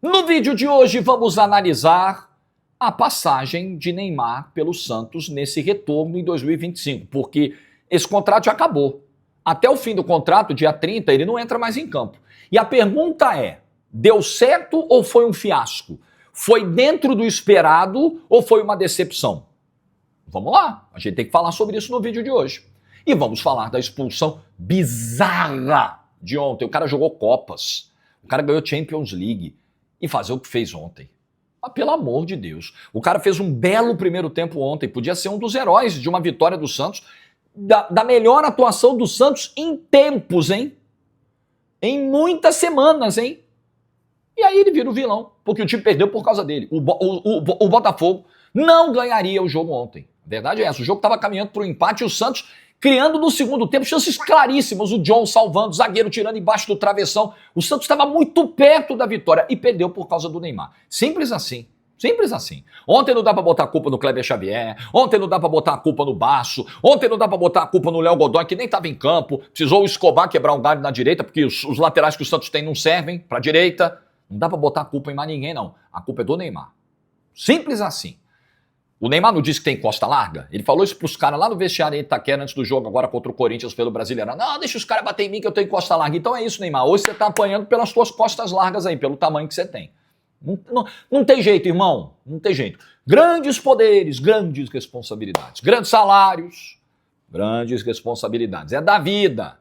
No vídeo de hoje vamos analisar a passagem de Neymar pelo Santos nesse retorno em 2025, porque esse contrato já acabou. Até o fim do contrato, dia 30, ele não entra mais em campo. E a pergunta é, deu certo ou foi um fiasco? Foi dentro do esperado ou foi uma decepção? Vamos lá, a gente tem que falar sobre isso no vídeo de hoje. E vamos falar da expulsão bizarra de ontem. O cara jogou Copas, o cara ganhou Champions League e fazer o que fez ontem. Mas pelo amor de Deus, o cara fez um belo primeiro tempo ontem, podia ser um dos heróis de uma vitória do Santos, da melhor atuação do Santos em tempos, hein? Em muitas semanas, hein? E aí ele vira o vilão, porque o time perdeu por causa dele. O Botafogo não ganharia o jogo ontem. A verdade é essa, o jogo estava caminhando para o empate e o Santos criando no segundo tempo chances claríssimas. O John salvando, o zagueiro tirando embaixo do travessão. O Santos estava muito perto da vitória e perdeu por causa do Neymar. Simples assim. Simples assim. Ontem não dá pra botar a culpa no Kleber Xavier, ontem não dá pra botar a culpa no Baço, ontem não dá pra botar a culpa no Léo Godoy, que nem tava em campo, precisou o Escobar quebrar um galho na direita, porque os laterais que o Santos tem não servem pra direita. Não dá pra botar a culpa em mais ninguém, não. A culpa é do Neymar. Simples assim. O Neymar não disse que tem costa larga? Ele falou isso pros caras lá no vestiário em Itaquera antes do jogo, agora contra o Corinthians pelo Brasileirão. Não, deixa os caras bater em mim que eu tenho costa larga. Então é isso, Neymar. Hoje você tá apanhando pelas suas costas largas aí, pelo tamanho que você tem. Não tem jeito, irmão. Não tem jeito. Grandes poderes, grandes responsabilidades. Grandes salários, grandes responsabilidades. É da vida.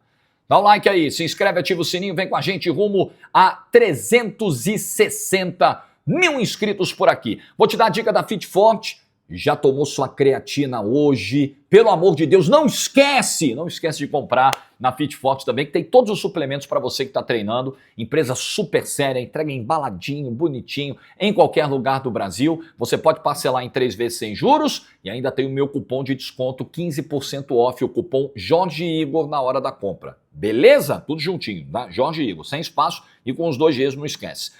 Dá um like aí, se inscreve, ativa o sininho, vem com a gente rumo a 360 mil inscritos por aqui. Vou te dar a dica da Fit Forte. Já tomou sua creatina hoje? Pelo amor de Deus, não esquece de comprar na Fit Forte também, que tem todos os suplementos para você que está treinando. Empresa super séria, entrega embaladinho, bonitinho, em qualquer lugar do Brasil. Você pode parcelar em 3 vezes sem juros e ainda tem o meu cupom de desconto 15% off, o cupom Jorge Igor na hora da compra. Beleza? Tudo juntinho, tá? Jorge Igor, sem espaço e com os 2 Gs, não esquece.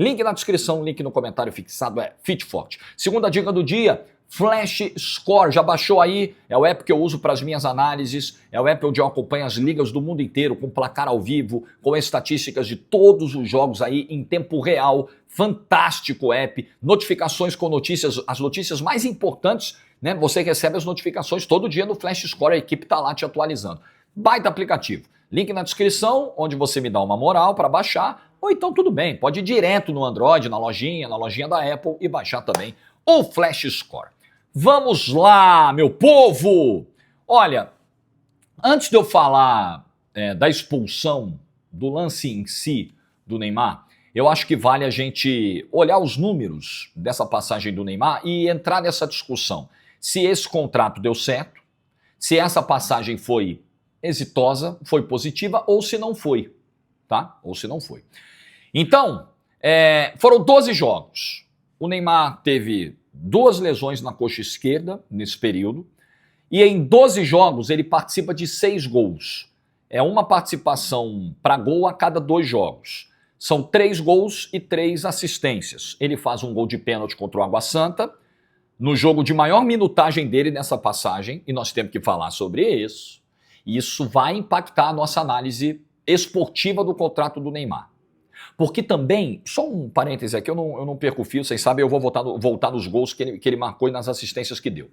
Link na descrição, link no comentário fixado é Fit Forte. Segunda dica do dia, Flash Score. Já baixou aí? É o app que eu uso para as minhas análises, é o app onde eu acompanho as ligas do mundo inteiro, com placar ao vivo, com estatísticas de todos os jogos aí em tempo real. Fantástico app, notificações com notícias, as notícias mais importantes, né? Você recebe as notificações todo dia no Flash Score, a equipe está lá te atualizando. Baita aplicativo. Link na descrição, onde você me dá uma moral para baixar, ou então tudo bem, pode ir direto no Android, na lojinha da Apple e baixar também o Flash Score. Vamos lá, meu povo! Olha, antes de eu falar da expulsão, do lance em si do Neymar, eu acho que vale a gente olhar os números dessa passagem do Neymar e entrar nessa discussão. Se esse contrato deu certo, se essa passagem foi exitosa, foi positiva, ou se não foi, tá? Ou se não foi. Então, foram 12 jogos. O Neymar teve 2 lesões na coxa esquerda nesse período, e em 12 jogos ele participa de 6 gols. É uma participação para gol a cada 2 jogos. São 3 gols e 3 assistências. Ele faz um gol de pênalti contra o Água Santa, no jogo de maior minutagem dele nessa passagem, e nós temos que falar sobre isso. E isso vai impactar a nossa análise esportiva do contrato do Neymar. Porque também, só um parêntese aqui, eu não perco o fio, vocês sabem, eu vou voltar nos gols que ele marcou e nas assistências que deu.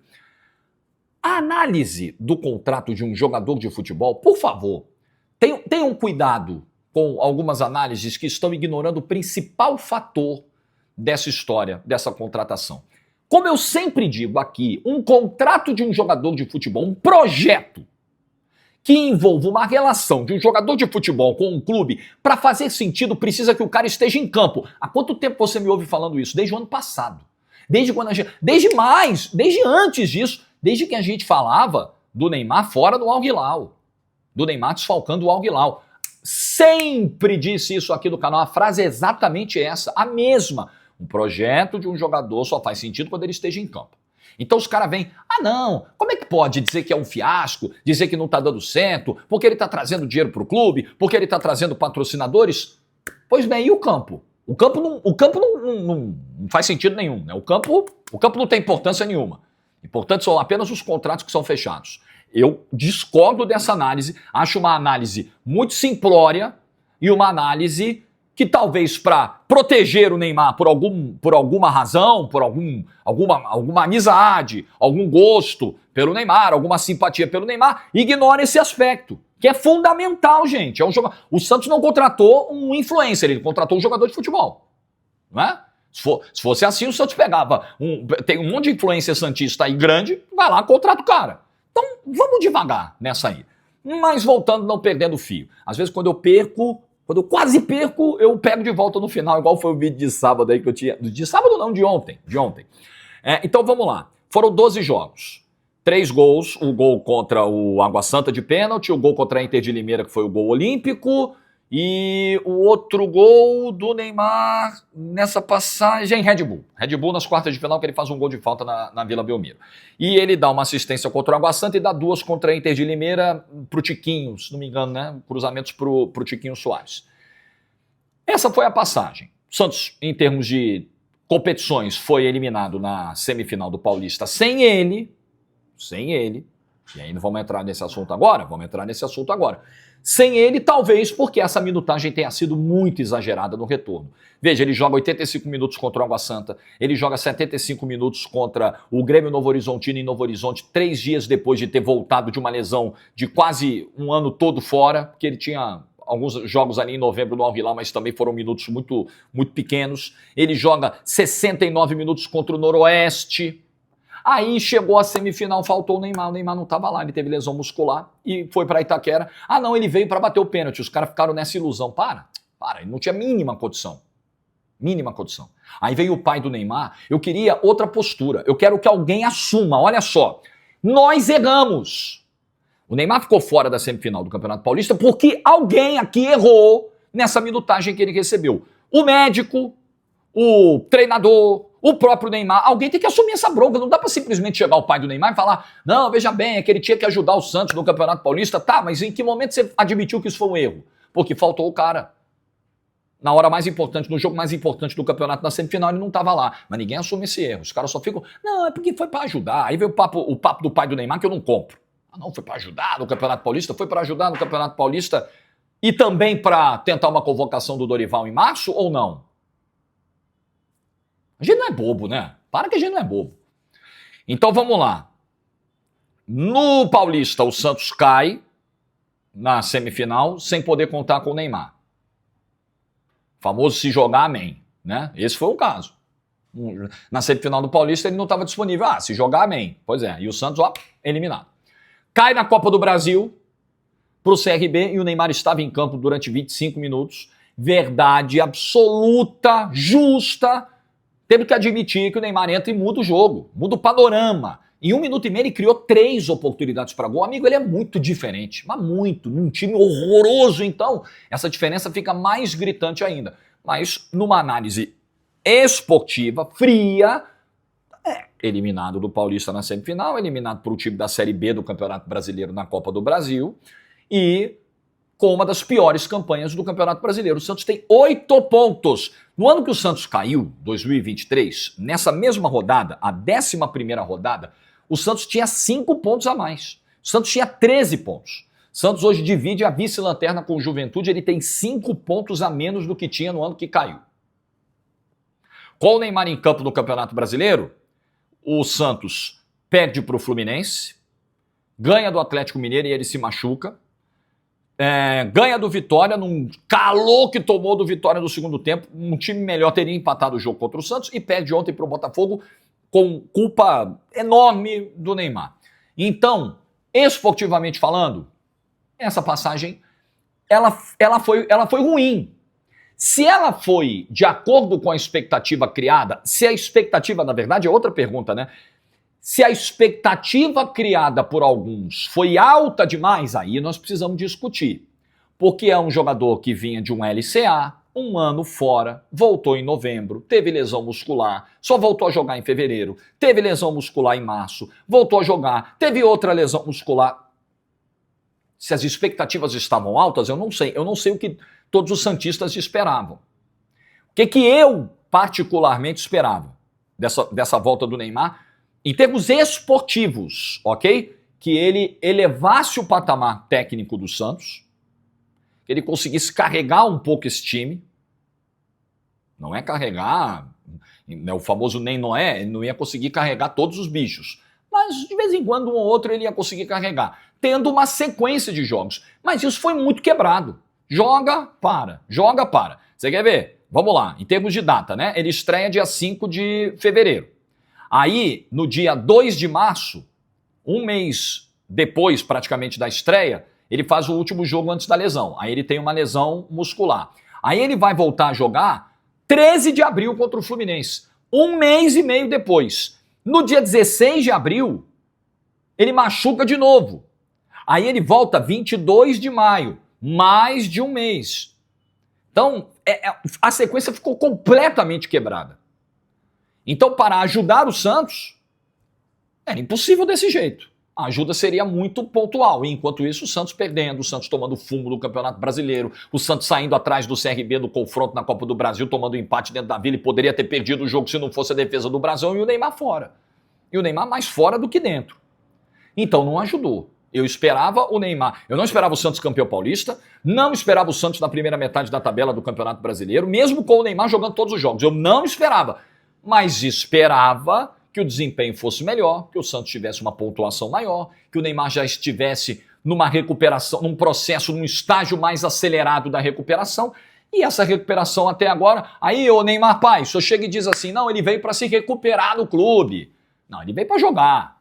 A análise do contrato de um jogador de futebol, por favor, tenham cuidado com algumas análises que estão ignorando o principal fator dessa história, dessa contratação. Como eu sempre digo aqui, um contrato de um jogador de futebol, um projeto que envolva uma relação de um jogador de futebol com um clube, para fazer sentido, precisa que o cara esteja em campo. Há quanto tempo você me ouve falando isso? Desde o ano passado. Desde antes disso, desde que a gente falava do Neymar fora do Al Hilal, do Neymar desfalcando o Al Hilal. Sempre disse isso aqui no canal, a frase é exatamente essa, a mesma. Um projeto de um jogador só faz sentido quando ele esteja em campo. Então os caras vêm, não, como é que pode dizer que é um fiasco, dizer que não está dando certo, porque ele está trazendo dinheiro para o clube, porque ele está trazendo patrocinadores? Pois bem, e o campo? O campo não faz sentido nenhum, né? O campo não tem importância nenhuma. Importantes são apenas os contratos que são fechados. Eu discordo dessa análise, acho uma análise muito simplória e uma análise que talvez para proteger o Neymar por alguma razão, por alguma amizade, algum gosto pelo Neymar, alguma simpatia pelo Neymar, ignora esse aspecto, que é fundamental, gente. O Santos não contratou um influencer, ele contratou um jogador de futebol, não é? Se fosse assim, o Santos pegava, tem um monte de influencer santista aí grande, vai lá, contrata o cara. Então, vamos devagar nessa aí. Mas voltando, não perdendo o fio. Às vezes, quando eu quase perco, eu pego de volta no final, igual foi o vídeo de sábado aí que eu tinha. De sábado não, de ontem. Então vamos lá. Foram 12 jogos. 3 gols, o gol contra o Água Santa de pênalti, o gol contra a Inter de Limeira, que foi o gol olímpico, e o outro gol do Neymar nessa passagem, Red Bull. Red Bull nas quartas de final, que ele faz um gol de falta na Vila Belmiro. E ele dá uma assistência contra o Água Santa e dá 2 contra a Inter de Limeira pro Tiquinho, se não me engano, né? Cruzamentos pro Tiquinho Soares. Essa foi a passagem. O Santos, em termos de competições, foi eliminado na semifinal do Paulista sem ele, e aí não vamos entrar nesse assunto agora, sem ele, talvez porque essa minutagem tenha sido muito exagerada no retorno. Veja, ele joga 85 minutos contra o Água Santa, ele joga 75 minutos contra o Grêmio Novo Horizontino em Novo Horizonte, 3 dias depois de ter voltado de uma lesão de quase um ano todo fora, porque ele tinha alguns jogos ali em novembro no Al Hilal, mas também foram minutos muito, muito pequenos. Ele joga 69 minutos contra o Noroeste. Aí chegou a semifinal, faltou o Neymar não estava lá, ele teve lesão muscular e foi para Itaquera. Ah não, ele veio para bater o pênalti, os caras ficaram nessa ilusão. Para, ele não tinha mínima condição. Aí veio o pai do Neymar, eu queria outra postura, eu quero que alguém assuma, olha só, nós erramos. O Neymar ficou fora da semifinal do Campeonato Paulista porque alguém aqui errou nessa minutagem que ele recebeu. O médico, o treinador, o próprio Neymar, alguém tem que assumir essa bronca, não dá pra simplesmente chegar o pai do Neymar e falar, não, veja bem, é que ele tinha que ajudar o Santos no Campeonato Paulista, tá, mas em que momento você admitiu que isso foi um erro? Porque faltou o cara. Na hora mais importante, no jogo mais importante do campeonato, na semifinal, ele não tava lá, mas ninguém assume esse erro, os caras só ficam, não, é porque foi pra ajudar, aí veio o papo do pai do Neymar que eu não compro. Ah não, foi pra ajudar no Campeonato Paulista, foi pra ajudar no Campeonato Paulista e também pra tentar uma convocação do Dorival em março ou não? A gente não é bobo, né? Para que a gente não é bobo. Então vamos lá. No Paulista, o Santos cai na semifinal sem poder contar com o Neymar. Famoso se jogar, amém. Né? Esse foi o caso. Na semifinal do Paulista ele não estava disponível. Ah, se jogar, amém. Pois é. E o Santos, ó, eliminado. Cai na Copa do Brasil pro CRB e o Neymar estava em campo durante 25 minutos. Verdade absoluta, justa. Teve que admitir que o Neymar entra e muda o jogo, muda o panorama. Em 1 minuto e meio ele criou 3 oportunidades para gol. Amigo, ele é muito diferente, mas muito, num time horroroso. Então, essa diferença fica mais gritante ainda. Mas numa análise esportiva, fria, eliminado do Paulista na semifinal, eliminado por um time da Série B do Campeonato Brasileiro na Copa do Brasil e com uma das piores campanhas do Campeonato Brasileiro. O Santos tem 8 pontos. No ano que o Santos caiu, 2023, nessa mesma rodada, a 11ª rodada, o Santos tinha 5 pontos a mais. O Santos tinha 13 pontos. O Santos hoje divide a vice-lanterna com o Juventude, ele tem 5 pontos a menos do que tinha no ano que caiu. Com o Neymar em campo no Campeonato Brasileiro, o Santos perde para o Fluminense, ganha do Atlético Mineiro e ele se machuca, ganha do Vitória num calor que tomou do Vitória no segundo tempo, um time melhor teria empatado o jogo contra o Santos e perde ontem para o Botafogo com culpa enorme do Neymar. Então, esportivamente falando, essa passagem ela foi ruim. Se ela foi de acordo com a expectativa criada, se a expectativa, na verdade, é outra pergunta, né? Se a expectativa criada por alguns foi alta demais, aí nós precisamos discutir. Porque é um jogador que vinha de um LCA, um ano fora, voltou em novembro, teve lesão muscular, só voltou a jogar em fevereiro, teve lesão muscular em março, voltou a jogar, teve outra lesão muscular. Se as expectativas estavam altas, eu não sei. Eu não sei o que todos os santistas esperavam. O que eu particularmente esperava dessa volta do Neymar, em termos esportivos, ok? Que ele elevasse o patamar técnico do Santos, que ele conseguisse carregar um pouco esse time, Não é carregar, né, o famoso nem Noé, ele não ia conseguir carregar todos os bichos. Mas de vez em quando um ou outro ele ia conseguir carregar, tendo uma sequência de jogos. Mas isso foi muito quebrado. Joga, para. Joga, para. Você quer ver? Vamos lá, em termos de data, né? Ele estreia dia 5 de fevereiro. Aí, no dia 2 de março, um mês depois praticamente da estreia, ele faz o último jogo antes da lesão. Aí ele tem uma lesão muscular. Aí ele vai voltar a jogar 13 de abril contra o Fluminense. Um mês e meio depois. No dia 16 de abril, ele machuca de novo. Aí ele volta 22 de maio. Mais de um mês. Então, a sequência ficou completamente quebrada. Então, para ajudar o Santos, era impossível desse jeito. A ajuda seria muito pontual. E enquanto isso, o Santos perdendo, o Santos tomando fumo no Campeonato Brasileiro, o Santos saindo atrás do CRB no confronto na Copa do Brasil, tomando empate dentro da Vila e poderia ter perdido o jogo se não fosse a defesa do Brasão e o Neymar fora. E o Neymar mais fora do que dentro. Então não ajudou. Eu esperava o Neymar. Eu não esperava o Santos campeão paulista, não esperava o Santos na primeira metade da tabela do Campeonato Brasileiro, mesmo com o Neymar jogando todos os jogos. Eu não esperava. Mas esperava que o desempenho fosse melhor, que o Santos tivesse uma pontuação maior, que o Neymar já estivesse numa recuperação, num processo, num estágio mais acelerado da recuperação. E essa recuperação até agora, aí o Neymar, pai, só chega e diz assim, não, ele veio para se recuperar no clube. Não, ele veio para jogar.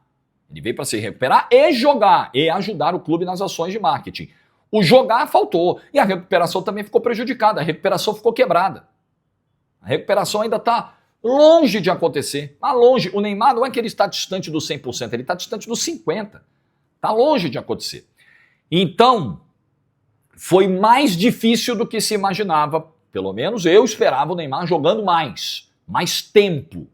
Ele veio para se recuperar e jogar, e ajudar o clube nas ações de marketing. O jogar faltou, e a recuperação também ficou prejudicada, a recuperação ficou quebrada. A recuperação ainda está longe de acontecer, está longe. O Neymar não é que ele está distante do 100%, ele está distante dos 50%. Está longe de acontecer. Então, foi mais difícil do que se imaginava, pelo menos eu esperava o Neymar jogando mais tempo,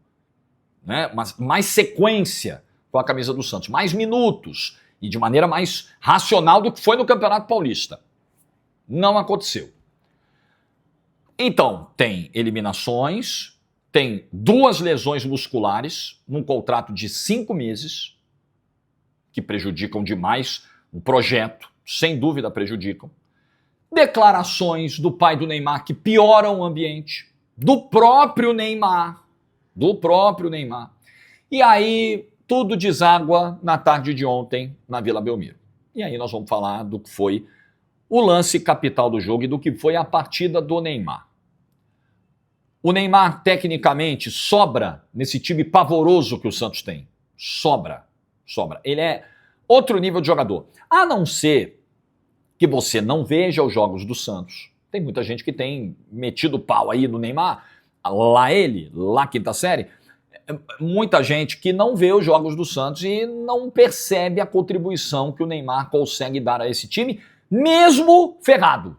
né? mais sequência com a camisa do Santos, mais minutos e de maneira mais racional do que foi no Campeonato Paulista. Não aconteceu. Então, tem eliminações, tem 2 lesões musculares num contrato de 5 meses, que prejudicam demais o projeto, sem dúvida prejudicam. Declarações do pai do Neymar que pioram o ambiente, do próprio Neymar. E aí tudo deságua na tarde de ontem na Vila Belmiro. E aí nós vamos falar do que foi o lance capital do jogo e do que foi a partida do Neymar. O Neymar, tecnicamente, sobra nesse time pavoroso que o Santos tem. Sobra. Ele é outro nível de jogador. A não ser que você não veja os jogos do Santos. Tem muita gente que tem metido pau aí no Neymar, lá quinta série. Muita gente que não vê os jogos do Santos e não percebe a contribuição que o Neymar consegue dar a esse time, mesmo ferrado,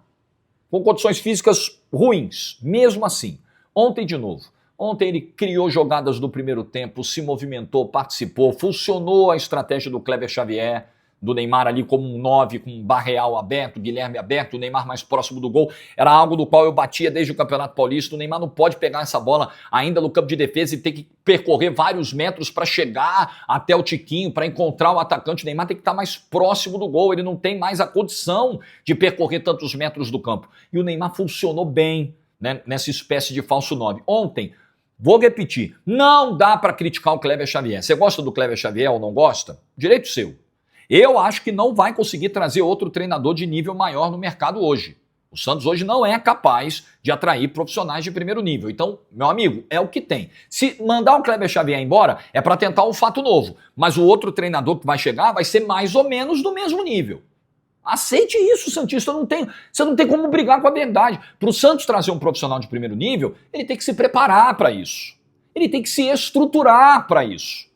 com condições físicas ruins, mesmo assim. Ontem de novo. Ontem ele criou jogadas do primeiro tempo, se movimentou, participou, funcionou a estratégia do Kleber Xavier, do Neymar ali como um 9, com o Barreal aberto, Guilherme aberto, o Neymar mais próximo do gol. Era algo do qual eu batia desde o Campeonato Paulista. O Neymar não pode pegar essa bola ainda no campo de defesa e ter que percorrer vários metros para chegar até o Tiquinho, para encontrar o atacante. O Neymar tem que estar mais próximo do gol. Ele não tem mais a condição de percorrer tantos metros do campo. E o Neymar funcionou bem, né, nessa espécie de falso 9. Ontem, vou repetir, não dá para criticar o Kleber Xavier. Você gosta do Kleber Xavier ou não gosta? Direito seu. Eu acho que não vai conseguir trazer outro treinador de nível maior no mercado hoje. O Santos hoje não é capaz de atrair profissionais de primeiro nível. Então, meu amigo, é o que tem. Se mandar o Kleber Xavier embora, é para tentar um fato novo. Mas o outro treinador que vai chegar vai ser mais ou menos do mesmo nível. Aceite isso, Santista. Você não tem como brigar com a verdade. Para o Santos trazer um profissional de primeiro nível, ele tem que se preparar para isso. Ele tem que se estruturar para isso.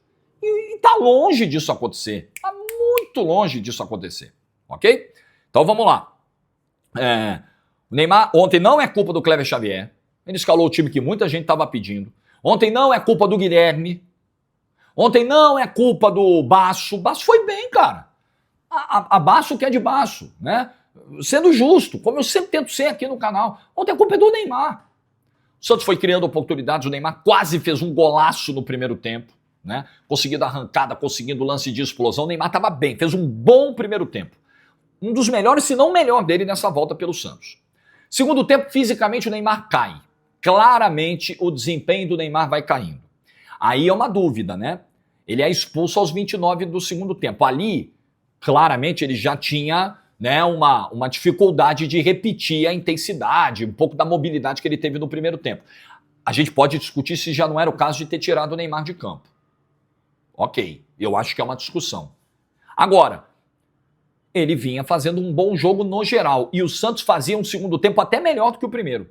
E está longe disso acontecer. Está muito longe disso acontecer. Ok? Então vamos lá. O Neymar ontem não é culpa do Kleber Xavier. Ele escalou o time que muita gente estava pedindo. Ontem não é culpa do Guilherme. Ontem não é culpa do Baço. O Baço foi bem, cara. A Baço que é de Baço, né? Sendo justo, como eu sempre tento ser aqui no canal. Ontem a culpa é do Neymar. O Santos foi criando oportunidades. O Neymar quase fez um golaço no primeiro tempo. Né? Conseguindo arrancada, conseguindo lance de explosão. O Neymar estava bem, fez um bom primeiro tempo. Um dos melhores, se não o melhor dele nessa volta pelo Santos. Segundo tempo, fisicamente o Neymar cai. claramente o desempenho do Neymar vai caindo. Aí é uma dúvida, né? Ele é expulso aos 29 do segundo tempo. Ali, claramente, ele já tinha, né, uma dificuldade de repetir a intensidade, um pouco da mobilidade que ele teve no primeiro tempo. A gente pode discutir se já não era o caso de ter tirado o Neymar de campo. Ok, eu acho que é uma discussão. Agora, ele vinha fazendo um bom jogo no geral e o Santos fazia um segundo tempo até melhor do que o primeiro.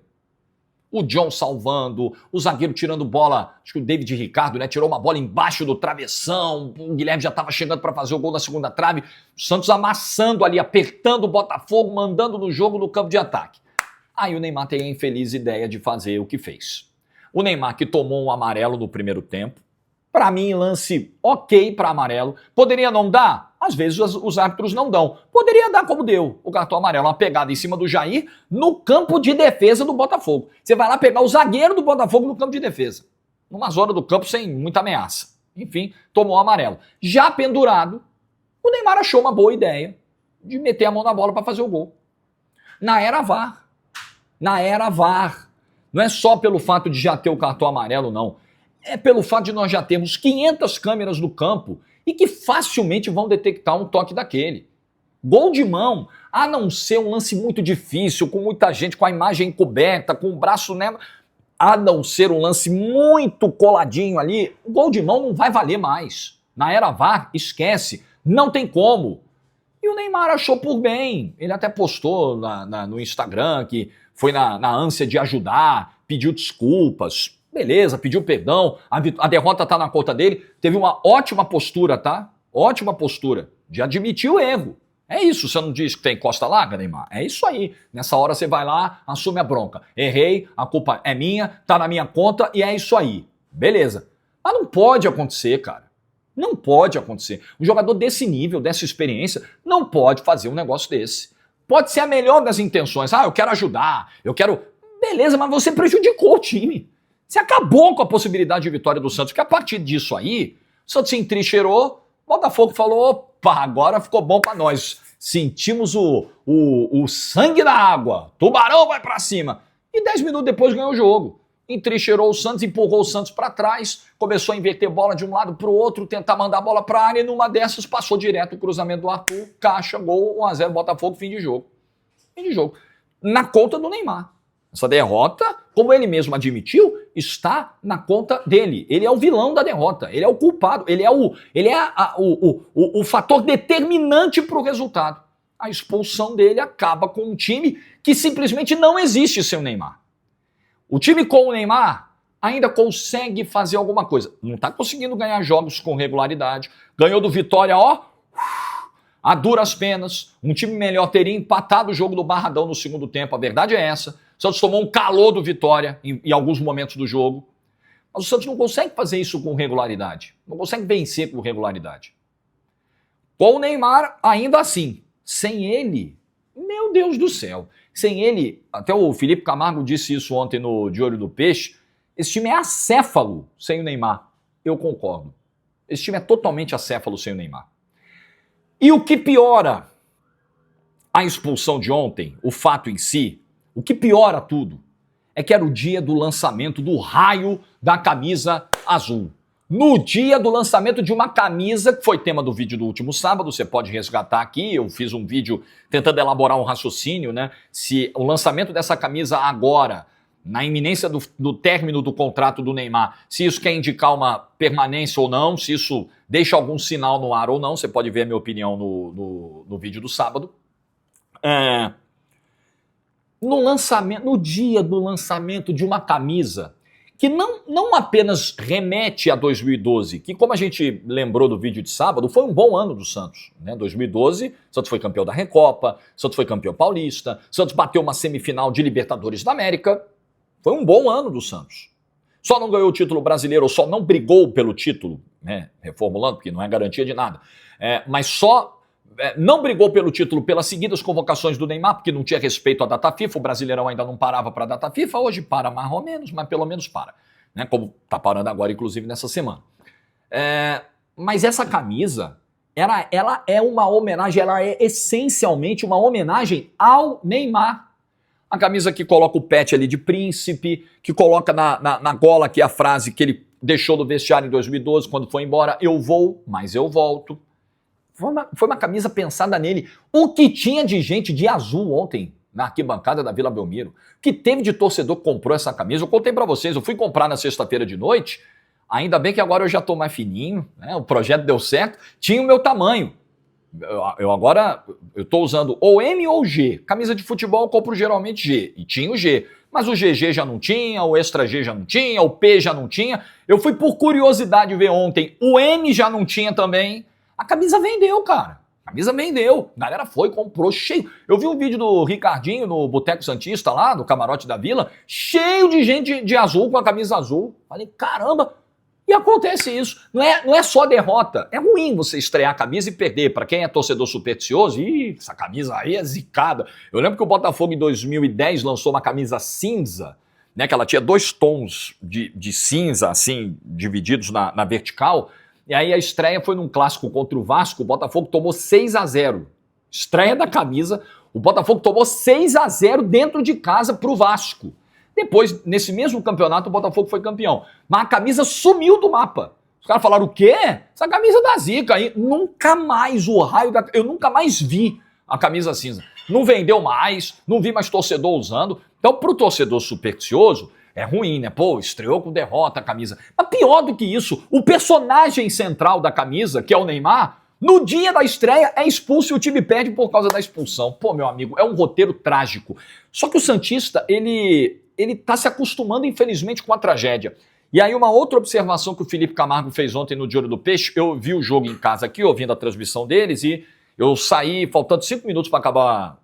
O John salvando, o zagueiro tirando bola, acho que o David Ricardo, né, tirou uma bola embaixo do travessão, o Guilherme já estava chegando para fazer o gol na segunda trave, o Santos amassando ali, apertando o Botafogo, mandando no jogo no campo de ataque. Aí o Neymar tem a infeliz ideia de fazer o que fez. O Neymar que tomou um amarelo no primeiro tempo, para mim lance ok para amarelo, poderia não dar? Às vezes os árbitros não dão. Poderia dar como deu o cartão amarelo, uma pegada em cima do Jair no campo de defesa do Botafogo. Você vai lá pegar o zagueiro do Botafogo no campo de defesa. Numa zona do campo sem muita ameaça. Enfim, tomou amarelo. Já pendurado, o Neymar achou uma boa ideia de meter a mão na bola para fazer o gol. Na era VAR. Na era VAR. Não é só pelo fato de já ter o cartão amarelo, não. É pelo fato de nós já termos 500 câmeras no campo e que facilmente vão detectar um toque daquele. Gol de mão, a não ser um lance muito difícil, com muita gente, com a imagem encoberta, com o braço nela, a não ser um lance muito coladinho ali, o gol de mão não vai valer mais. Na era VAR, esquece, não tem como. E o Neymar achou por bem, ele até postou no Instagram que foi na ânsia de ajudar, pediu desculpas. Beleza, pediu perdão, a derrota tá na conta dele, teve uma ótima postura, tá? Ótima postura, de admitir o erro. É isso, você não diz que tem costa larga, Neymar? É isso aí. Nessa hora você vai lá, assume a bronca. Errei, a culpa é minha, tá na minha conta e é isso aí. Beleza. Mas não pode acontecer, cara. Não pode acontecer. Um jogador desse nível, dessa experiência, não pode fazer um negócio desse. Pode ser a melhor das intenções. Ah, eu quero ajudar, eu quero... Beleza, mas você prejudicou o time. Você acabou com a possibilidade de vitória do Santos, porque a partir disso aí, o Santos se entrincheirou, o Botafogo falou, opa, agora ficou bom pra nós. Sentimos o sangue da água, Tubarão vai pra cima. E 10 minutos depois ganhou o jogo. Entrincheirou o Santos, empurrou o Santos pra trás, começou a inverter bola de um lado pro outro, tentar mandar a bola pra área, e numa dessas passou direto o cruzamento do Arthur, caixa, gol, 1-0 Botafogo, fim de jogo. Fim de jogo. Na conta do Neymar. Essa derrota, como ele mesmo admitiu, está na conta dele. Ele é o vilão da derrota, ele é o culpado, ele é o fator determinante para o resultado. A expulsão dele acaba com um time que simplesmente não existe sem o Neymar. O time com o Neymar ainda consegue fazer alguma coisa. Não está conseguindo ganhar jogos com regularidade. Ganhou do Vitória, ó, a duras penas. Um time melhor teria empatado o jogo do Barradão no segundo tempo, a verdade é essa. O Santos tomou um calor do Vitória em alguns momentos do jogo. Mas o Santos não consegue fazer isso com regularidade. Não consegue vencer com regularidade. Com o Neymar, ainda assim. Sem ele, meu Deus do céu. Sem ele, até o Felipe Camargo disse isso ontem no De Olho do Peixe, esse time é acéfalo sem o Neymar. Eu concordo. Esse time é totalmente acéfalo sem o Neymar. E o que piora a expulsão de ontem, o fato em si, o que piora tudo é que era o dia do lançamento do raio da camisa azul. No dia do lançamento de uma camisa, que foi tema do vídeo do último sábado, você pode resgatar aqui, eu fiz um vídeo tentando elaborar um raciocínio, né? Se o lançamento dessa camisa agora, na iminência do término do contrato do Neymar, se isso quer indicar uma permanência ou não, se isso deixa algum sinal no ar ou não, você pode ver a minha opinião no vídeo do sábado. No dia do lançamento de uma camisa que não apenas remete a 2012, que como a gente lembrou do vídeo de sábado, foi um bom ano do Santos. Né? 2012, Santos foi campeão da Recopa, Santos foi campeão paulista, Santos bateu uma semifinal de Libertadores da América. Foi um bom ano do Santos. Só não ganhou o título brasileiro, ou só não brigou pelo título, né? Reformulando, porque não é garantia de nada, mas só não brigou pelo título pelas seguidas convocações do Neymar, porque não tinha respeito à data FIFA, o Brasileirão ainda não parava para a data FIFA, hoje para mais ou menos, mas pelo menos para, né? Como está parando agora, inclusive, nessa semana. Mas essa camisa, ela é uma homenagem, ela é essencialmente uma homenagem ao Neymar. A camisa que coloca o pet ali de príncipe, que coloca na gola aqui a frase que ele deixou do vestiário em 2012, quando foi embora: eu vou, mas eu volto. Foi uma camisa pensada nele. O que tinha de gente de azul ontem na arquibancada da Vila Belmiro, que teve de torcedor que comprou essa camisa. Eu contei pra vocês, eu fui comprar na sexta-feira de noite, ainda bem que agora eu já tô mais fininho, né? O projeto deu certo, tinha o meu tamanho. Eu agora, eu tô usando ou M ou G. Camisa de futebol eu compro geralmente G, e tinha o G. Mas o GG já não tinha, o Extra G já não tinha, o P já não tinha. Eu fui por curiosidade ver ontem, o M já não tinha também. A camisa vendeu, cara. A camisa vendeu. A galera foi, comprou, cheio. Eu vi um vídeo do Ricardinho no Boteco Santista lá, no camarote da Vila, cheio de gente de azul com a camisa azul. Falei, caramba. E acontece isso. Não é só derrota. É ruim você estrear a camisa e perder. Para quem é torcedor supersticioso, essa camisa aí é zicada. Eu lembro que o Botafogo em 2010 lançou uma camisa cinza, né, que ela tinha 2 tons de cinza, assim, divididos na vertical. E aí a estreia foi num clássico contra o Vasco, o Botafogo tomou 6-0. Estreia da camisa, o Botafogo tomou 6-0 dentro de casa pro Vasco. Depois, nesse mesmo campeonato, o Botafogo foi campeão. Mas a camisa sumiu do mapa. Os caras falaram, o quê? Essa camisa da zica aí. Nunca mais o raio da... Eu nunca mais vi a camisa cinza. Não vendeu mais, não vi mais torcedor usando. Então, pro torcedor supersticioso, é ruim, né? Pô, estreou com derrota a camisa. Mas pior do que isso, o personagem central da camisa, que é o Neymar, no dia da estreia é expulso e o time perde por causa da expulsão. Pô, meu amigo, é um roteiro trágico. Só que o santista, ele tá se acostumando, infelizmente, com a tragédia. E aí uma outra observação que o Felipe Camargo fez ontem no De Olho do Peixe, eu vi o jogo em casa aqui, ouvindo a transmissão deles, e eu saí faltando 5 minutos para acabar...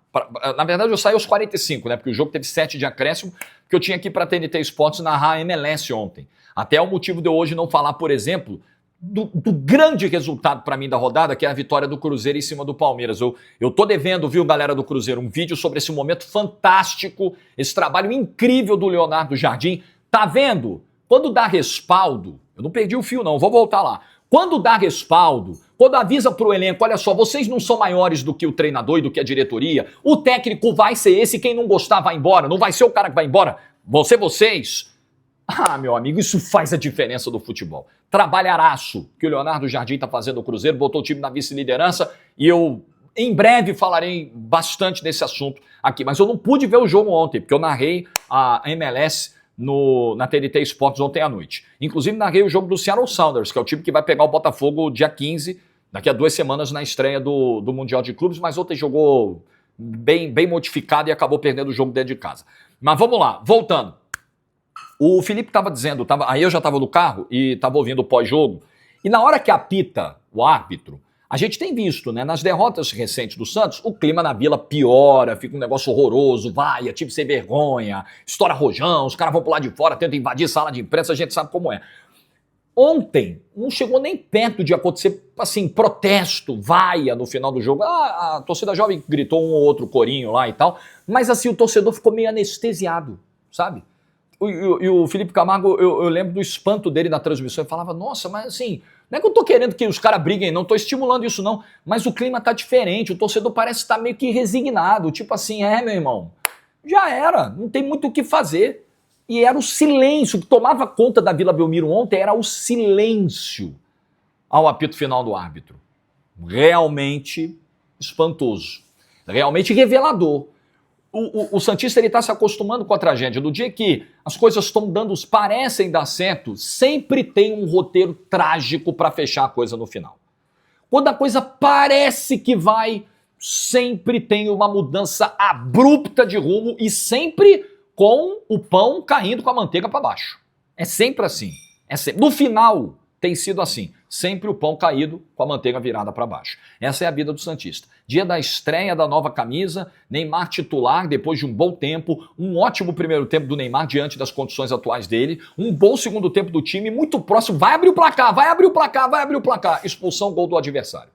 Na verdade, eu saí aos 45, né? Porque o jogo teve 7 de acréscimo, que eu tinha que ir para a TNT Sports narrar a MLS ontem. Até o motivo de eu hoje não falar, por exemplo, do grande resultado para mim da rodada, que é a vitória do Cruzeiro em cima do Palmeiras. Eu tô devendo, viu, galera do Cruzeiro, um vídeo sobre esse momento fantástico, esse trabalho incrível do Leonardo Jardim. Tá vendo? Quando dá respaldo, eu não perdi o fio não, vou voltar lá. Quando dá respaldo, quando avisa pro elenco, olha só, vocês não são maiores do que o treinador e do que a diretoria, o técnico vai ser esse, quem não gostar vai embora, não vai ser o cara que vai embora, vão ser vocês. Ah, meu amigo, isso faz a diferença do futebol. Trabalharaço que o Leonardo Jardim tá fazendo no Cruzeiro, botou o time na vice-liderança e eu em breve falarei bastante desse assunto aqui, mas eu não pude ver o jogo ontem, porque eu narrei a MLS na TNT Sports ontem à noite. Inclusive narrei o jogo do Seattle Sounders, que é o time que vai pegar o Botafogo dia 15, daqui a 2 semanas na estreia do Mundial de Clubes, mas ontem jogou bem modificado e acabou perdendo o jogo dentro de casa. Mas vamos lá, voltando. O Felipe estava dizendo, aí eu já estava no carro e estava ouvindo o pós-jogo, e na hora que apita o árbitro, a gente tem visto, né, nas derrotas recentes do Santos, o clima na Vila piora, fica um negócio horroroso, vai, é time sem vergonha, estoura rojão, os caras vão pro lado de fora, tentam invadir sala de imprensa, a gente sabe como é. Ontem, não chegou nem perto de acontecer, assim, protesto, vaia no final do jogo. A torcida jovem gritou um ou outro corinho lá e tal, mas assim, o torcedor ficou meio anestesiado, sabe? E o Felipe Camargo, eu lembro do espanto dele na transmissão, ele falava, nossa, mas assim, não é que eu tô querendo que os caras briguem, não tô estimulando isso não, mas o clima tá diferente, o torcedor parece estar meio que resignado, tipo assim, meu irmão, já era, não tem muito o que fazer. E era o silêncio, que tomava conta da Vila Belmiro ontem, era o silêncio ao apito final do árbitro. Realmente espantoso, realmente revelador. O santista está se acostumando com a tragédia. Do dia que as coisas estão parecem dar certo, sempre tem um roteiro trágico para fechar a coisa no final. Quando a coisa parece que vai, sempre tem uma mudança abrupta de rumo e sempre com o pão caindo com a manteiga para baixo. É sempre assim. No final tem sido assim. Sempre o pão caído com a manteiga virada para baixo. Essa é a vida do santista. Dia da estreia da nova camisa, Neymar titular depois de um bom tempo, um ótimo primeiro tempo do Neymar diante das condições atuais dele, um bom segundo tempo do time, muito próximo, vai abrir o placar, vai abrir o placar, vai abrir o placar. Expulsão, gol do adversário.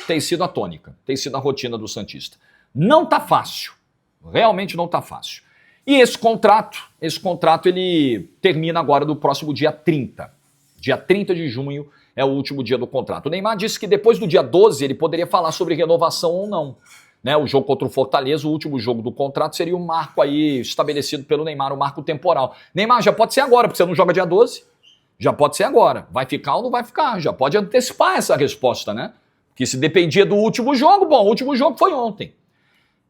Tem sido a tônica, tem sido a rotina do santista. Não tá fácil, realmente não tá fácil. E esse contrato ele termina agora no próximo dia 30. Dia 30 de junho é o último dia do contrato. O Neymar disse que depois do dia 12 ele poderia falar sobre renovação ou não. né, o jogo contra o Fortaleza, o último jogo do contrato, seria um marco aí estabelecido pelo Neymar, um marco temporal. Neymar, já pode ser agora, porque você não joga dia 12. Já pode ser agora. Vai ficar ou não vai ficar? Já pode antecipar essa resposta, né? Que se dependia do último jogo, bom, o último jogo foi ontem.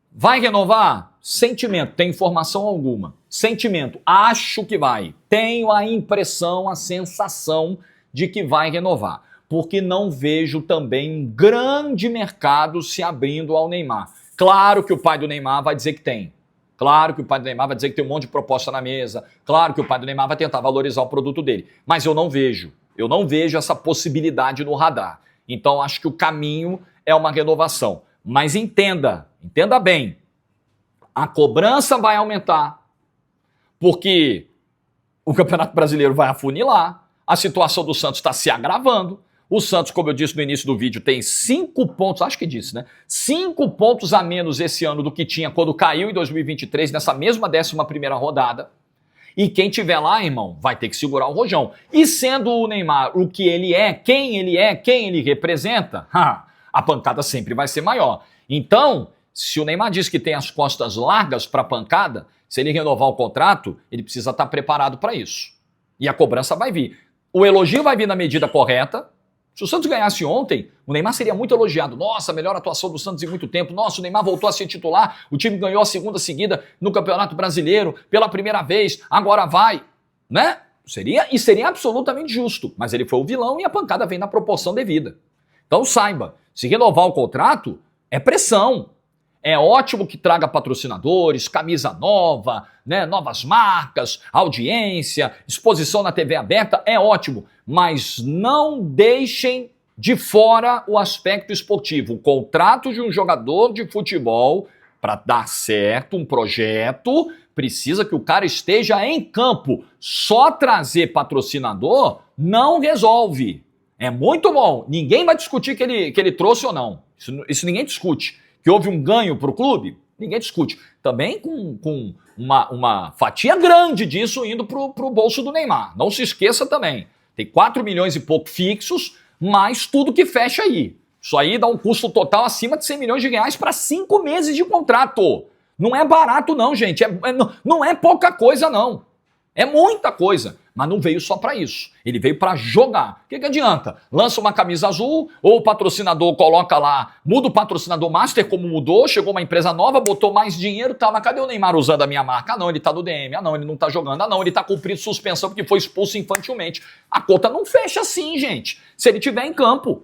Vai renovar? Sentimento, tem informação alguma. Sentimento, acho que vai. Tenho a impressão, a sensação de que vai renovar. Porque não vejo também um grande mercado se abrindo ao Neymar. Claro que o pai do Neymar vai dizer que tem. Claro que o pai do Neymar vai dizer que tem um monte de proposta na mesa. Claro que o pai do Neymar vai tentar valorizar o produto dele. Mas eu não vejo. Eu não vejo essa possibilidade no radar. Então acho que o caminho é uma renovação. Mas entenda bem. A cobrança vai aumentar. Porque o Campeonato Brasileiro vai afunilar. A situação do Santos está se agravando. O Santos, como eu disse no início do vídeo, tem 5 pontos, acho que disse, né? 5 pontos a menos esse ano do que tinha quando caiu em 2023, nessa mesma 11ª rodada. E quem tiver lá, irmão, vai ter que segurar o rojão. E sendo o Neymar o que ele é, quem ele representa, a pancada sempre vai ser maior. Então, se o Neymar diz que tem as costas largas para pancada, se ele renovar o contrato, ele precisa estar preparado para isso. E a cobrança vai vir. O elogio vai vir na medida correta. Se o Santos ganhasse ontem, o Neymar seria muito elogiado. Nossa, melhor atuação do Santos em muito tempo. Nossa, o Neymar voltou a ser titular. O time ganhou a segunda seguida no Campeonato Brasileiro pela primeira vez. Agora vai, né? Seria absolutamente justo. Mas ele foi o vilão e a pancada vem na proporção devida. Então saiba, se renovar o contrato, é pressão. É ótimo que traga patrocinadores, camisa nova, né, novas marcas, audiência, exposição na TV aberta, é ótimo. Mas não deixem de fora o aspecto esportivo. O contrato de um jogador de futebol, para dar certo um projeto, precisa que o cara esteja em campo. Só trazer patrocinador não resolve. É muito bom. Ninguém vai discutir que ele trouxe ou não. Isso ninguém discute. Que houve um ganho para o clube, ninguém discute. Também com uma fatia grande disso indo para o bolso do Neymar. Não se esqueça também. Tem 4 milhões e pouco fixos, mais tudo que fecha aí. Isso aí dá um custo total acima de 100 milhões de reais para 5 meses de contrato. Não é barato não, gente. Não é pouca coisa não. É muita coisa. Mas não veio só para isso. Ele veio para jogar. O que adianta? Lança uma camisa azul, ou o patrocinador coloca lá, muda o patrocinador master como mudou, chegou uma empresa nova, botou mais dinheiro, tá, mas cadê o Neymar usando a minha marca? Ah não, ele tá no DM, ah não, ele não tá jogando, ah não, ele tá cumprindo suspensão porque foi expulso infantilmente. A conta não fecha assim, gente. Se ele tiver em campo.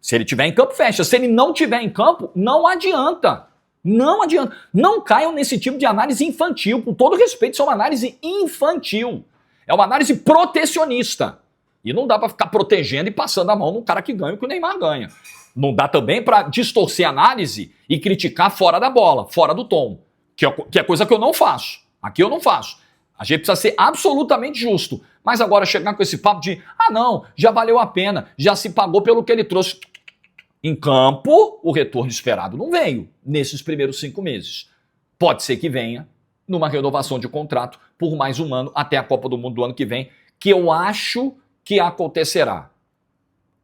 Se ele tiver em campo, fecha. Se ele não tiver em campo, não adianta. Não adianta. Não caiam nesse tipo de análise infantil. Com todo respeito, isso é uma análise infantil. É uma análise protecionista. E não dá para ficar protegendo e passando a mão num cara que ganha o que o Neymar ganha. Não dá também para distorcer a análise e criticar fora da bola, fora do tom. Que é coisa que eu não faço. Aqui eu não faço. A gente precisa ser absolutamente justo. Mas agora chegar com esse papo de, ah não, já valeu a pena, já se pagou pelo que ele trouxe. Em campo, o retorno esperado não veio nesses primeiros 5 meses. Pode ser que venha numa renovação de contrato por mais um ano até a Copa do Mundo do ano que vem, que eu acho que acontecerá.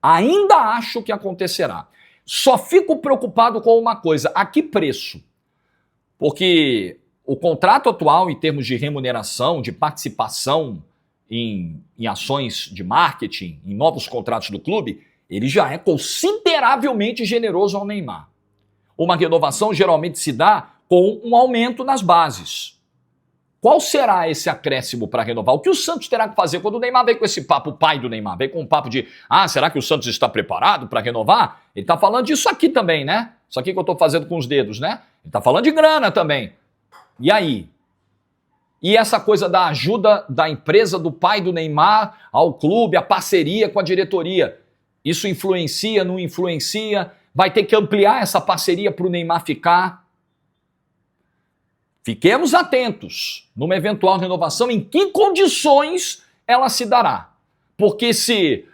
Ainda acho que acontecerá. Só fico preocupado com uma coisa, a que preço? Porque o contrato atual, em termos de remuneração, de participação em ações de marketing, em novos contratos do clube, ele já é consideravelmente generoso ao Neymar. Uma renovação geralmente se dá com um aumento nas bases. Qual será esse acréscimo para renovar? O que o Santos terá que fazer? Quando o Neymar vem com esse papo, o pai do Neymar vem com um papo de, será que o Santos está preparado para renovar? Ele está falando disso aqui também, né? Isso aqui que eu estou fazendo com os dedos, né? Ele está falando de grana também. E aí? E essa coisa da ajuda da empresa do pai do Neymar ao clube, a parceria com a diretoria. Isso influencia, não influencia? Vai ter que ampliar essa parceria para o Neymar ficar? Fiquemos atentos numa eventual renovação, em que condições ela se dará. Porque se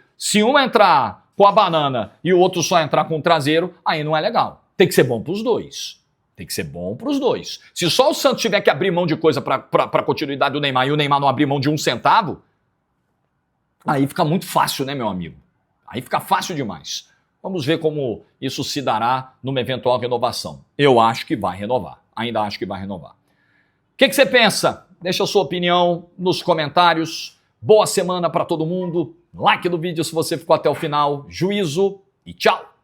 um entrar com a banana e o outro só entrar com o traseiro, aí não é legal. Tem que ser bom para os dois. Tem que ser bom para os dois. Se só o Santos tiver que abrir mão de coisa para a continuidade do Neymar e o Neymar não abrir mão de 1 centavo, aí fica muito fácil, né, meu amigo? Aí fica fácil demais. Vamos ver como isso se dará numa eventual renovação. Eu acho que vai renovar. Ainda acho que vai renovar. O que você pensa? Deixa a sua opinião nos comentários. Boa semana para todo mundo. Like no vídeo se você ficou até o final. Juízo e tchau!